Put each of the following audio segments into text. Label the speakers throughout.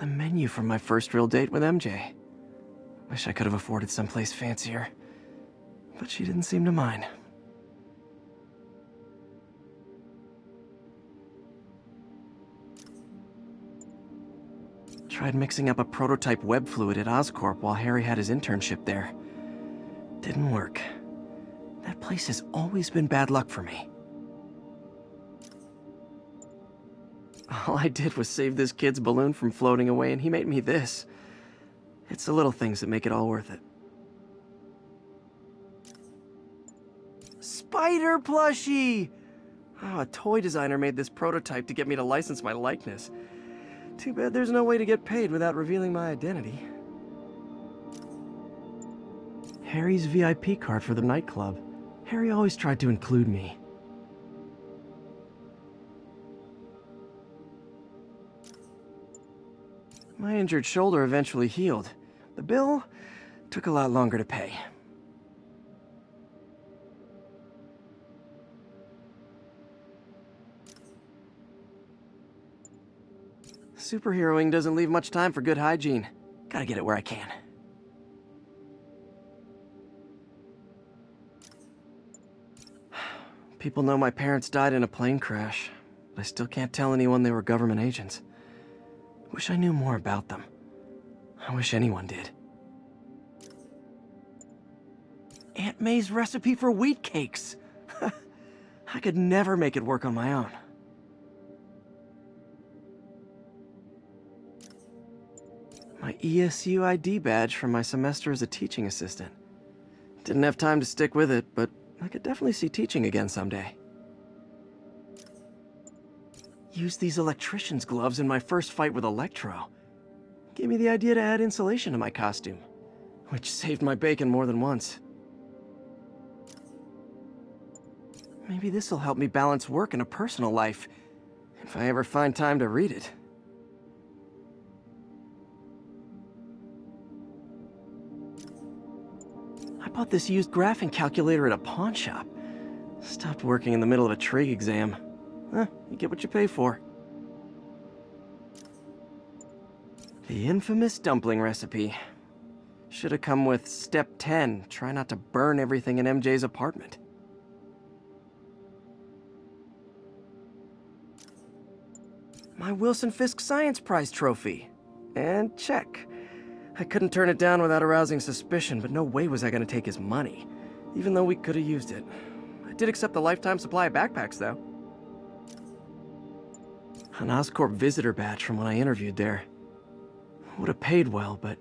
Speaker 1: The menu from my first real date with MJ. Wish I could have afforded someplace fancier. But she didn't seem to mind. Tried mixing up a prototype web fluid at Oscorp while Harry had his internship there. Didn't work. That place has always been bad luck for me. All I did was save this kid's balloon from floating away, and he made me this. It's the little things that make it all worth it. Spider plushie! Oh, a toy designer made this prototype to get me to license my likeness. Too bad there's no way to get paid without revealing my identity. Harry's VIP card for the nightclub. Harry always tried to include me. My injured shoulder eventually healed. The bill took a lot longer to pay. Superheroing doesn't leave much time for good hygiene. Gotta get it where I can. People know my parents died in a plane crash, but I still can't tell anyone they were government agents. Wish I knew more about them. I wish anyone did. Aunt May's recipe for wheat cakes! I could never make it work on my own. My ESU ID badge from my semester as a teaching assistant. Didn't have time to stick with it, but I could definitely see teaching again someday. Used these electrician's gloves in my first fight with Electro. Gave me the idea to add insulation to my costume, which saved my bacon more than once. Maybe this'll help me balance work and a personal life, if I ever find time to read it. I bought this used graphing calculator at a pawn shop. Stopped working in the middle of a trig exam. You get what you pay for. The infamous dumpling recipe. Should have come with step 10, try not to burn everything in MJ's apartment. My Wilson Fisk Science Prize trophy. And check. I couldn't turn it down without arousing suspicion, but no way was I gonna take his money, even though we could have used it. I did accept the lifetime supply of backpacks, though. An Oscorp visitor badge from when I interviewed there. Would have paid well, but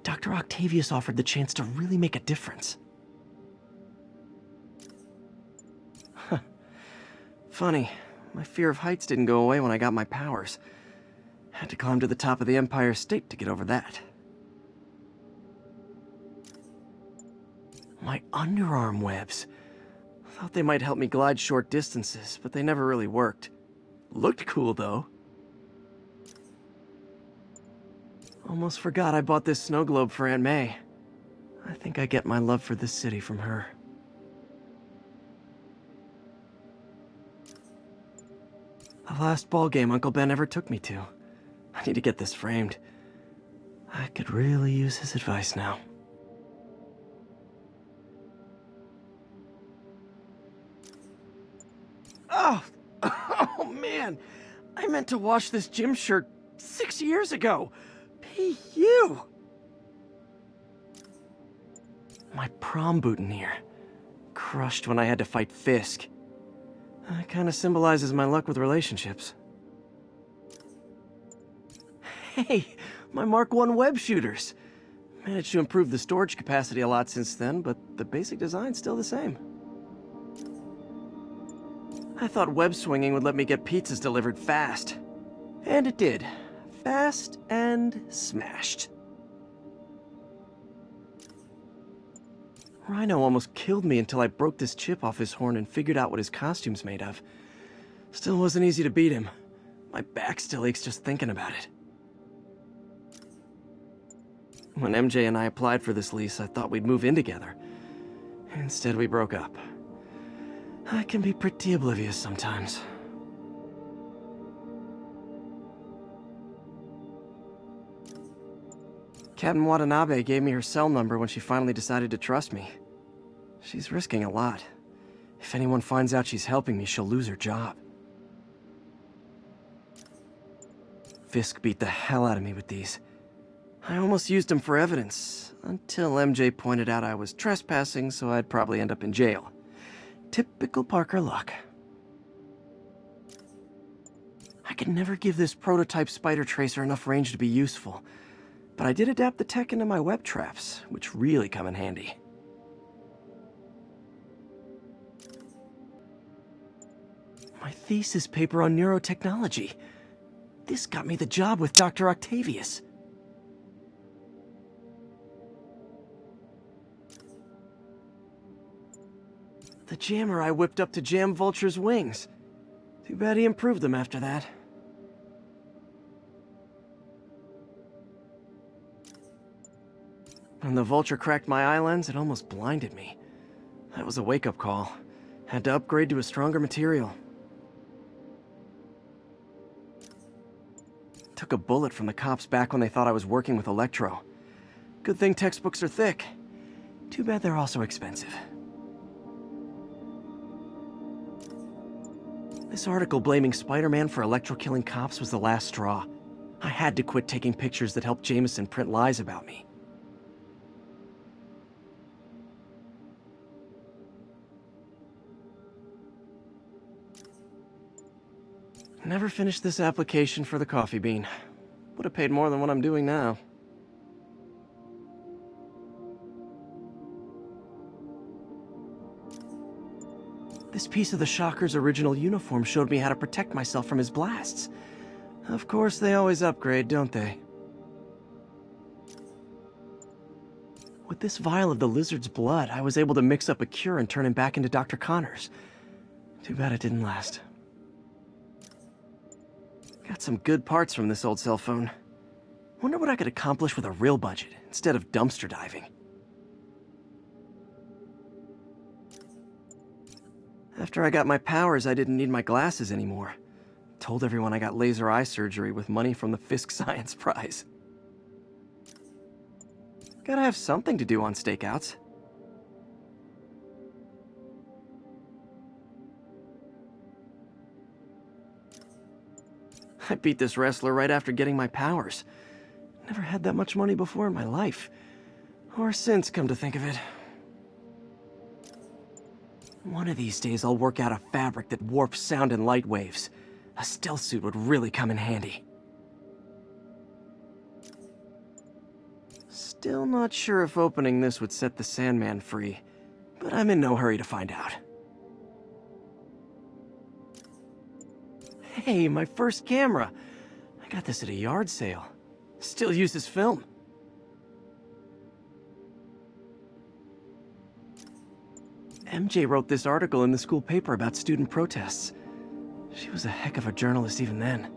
Speaker 1: Dr. Octavius offered the chance to really make a difference. Funny, my fear of heights didn't go away when I got my powers. Had to climb to the top of the Empire State to get over that. My underarm webs. Thought they might help me glide short distances, but they never really worked. Looked cool, though. Almost forgot I bought this snow globe for Aunt May. I think I get my love for this city from her. The last ball game Uncle Ben ever took me to. I need to get this framed. I could really use his advice now. Oh man! I meant to wash this gym shirt 6 years ago! PU! My prom boutonniere. Crushed when I had to fight Fisk. That kinda symbolizes my luck with relationships. Hey! My Mark I web shooters! Managed to improve the storage capacity a lot since then, but the basic design's still the same. I thought web swinging would let me get pizzas delivered fast. And it did. Fast and smashed. Rhino almost killed me until I broke this chip off his horn and figured out what his costume's made of. Still wasn't easy to beat him. My back still aches just thinking about it. When MJ and I applied for this lease, I thought we'd move in together. Instead, we broke up. I can be pretty oblivious sometimes. Captain Watanabe gave me her cell number when she finally decided to trust me. She's risking a lot. If anyone finds out she's helping me, she'll lose her job. Fisk beat the hell out of me with these. I almost used them for evidence, until MJ pointed out I was trespassing, so I'd probably end up in jail. Typical Parker luck. I could never give this prototype spider tracer enough range to be useful, but I did adapt the tech into my web traps, which really come in handy. My thesis paper on neurotechnology. This got me the job with Dr. Octavius. The jammer I whipped up to jam Vulture's wings. Too bad he improved them after that. When the Vulture cracked my eye lens, it almost blinded me. That was a wake-up call. Had to upgrade to a stronger material. Took a bullet from the cops back when they thought I was working with Electro. Good thing textbooks are thick. Too bad they're also expensive. This article blaming Spider-Man for Electro-killing cops was the last straw. I had to quit taking pictures that helped Jameson print lies about me. Never finished this application for the coffee bean. Would have paid more than what I'm doing now. This piece of the Shocker's original uniform showed me how to protect myself from his blasts. Of course, they always upgrade, don't they? With this vial of the lizard's blood, I was able to mix up a cure and turn him back into Dr. Connors. Too bad it didn't last. Got some good parts from this old cell phone. Wonder what I could accomplish with a real budget, instead of dumpster diving. After I got my powers, I didn't need my glasses anymore. Told everyone I got laser eye surgery with money from the Fisk Science Prize. Gotta have something to do on stakeouts. I beat this wrestler right after getting my powers. Never had that much money before in my life. Or since, come to think of it. One of these days I'll work out a fabric that warps sound and light waves. A stealth suit would really come in handy. Still not sure if opening this would set the Sandman free, but I'm in no hurry to find out. Hey, my first camera! I got this at a yard sale. Still uses film. MJ wrote this article in the school paper about student protests. She was a heck of a journalist even then.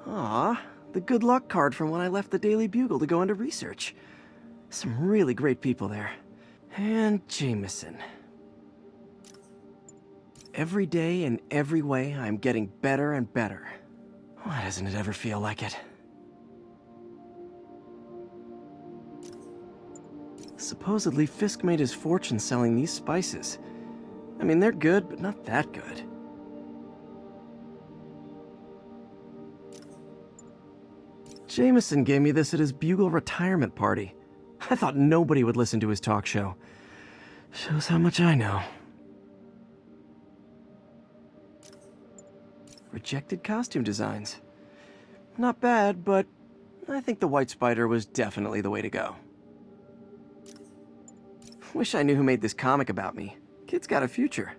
Speaker 1: Ah, the good luck card from when I left the Daily Bugle to go into research. Some really great people there. And Jameson. Every day in every way, I'm getting better and better. Why doesn't it ever feel like it? Supposedly, Fisk made his fortune selling these spices. I mean, they're good, but not that good. Jameson gave me this at his Bugle retirement party. I thought nobody would listen to his talk show. Shows how much I know. Rejected costume designs. Not bad, but I think the White Spider was definitely the way to go. Wish I knew who made this comic about me. Kid's got a future.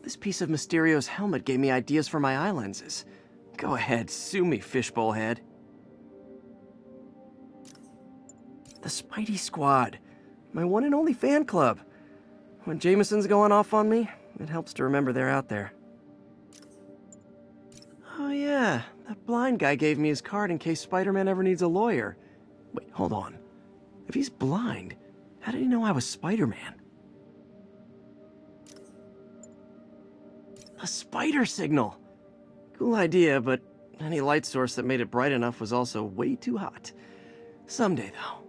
Speaker 1: This piece of Mysterio's helmet gave me ideas for my eye lenses. Go ahead, sue me, fishbowl head. The Spidey Squad. My one and only fan club. When Jameson's going off on me, it helps to remember they're out there. Oh yeah, that blind guy gave me his card in case Spider-Man ever needs a lawyer. Wait, hold on. If he's blind, how did he know I was Spider-Man? A spider signal! Cool idea, but any light source that made it bright enough was also way too hot. Someday, though.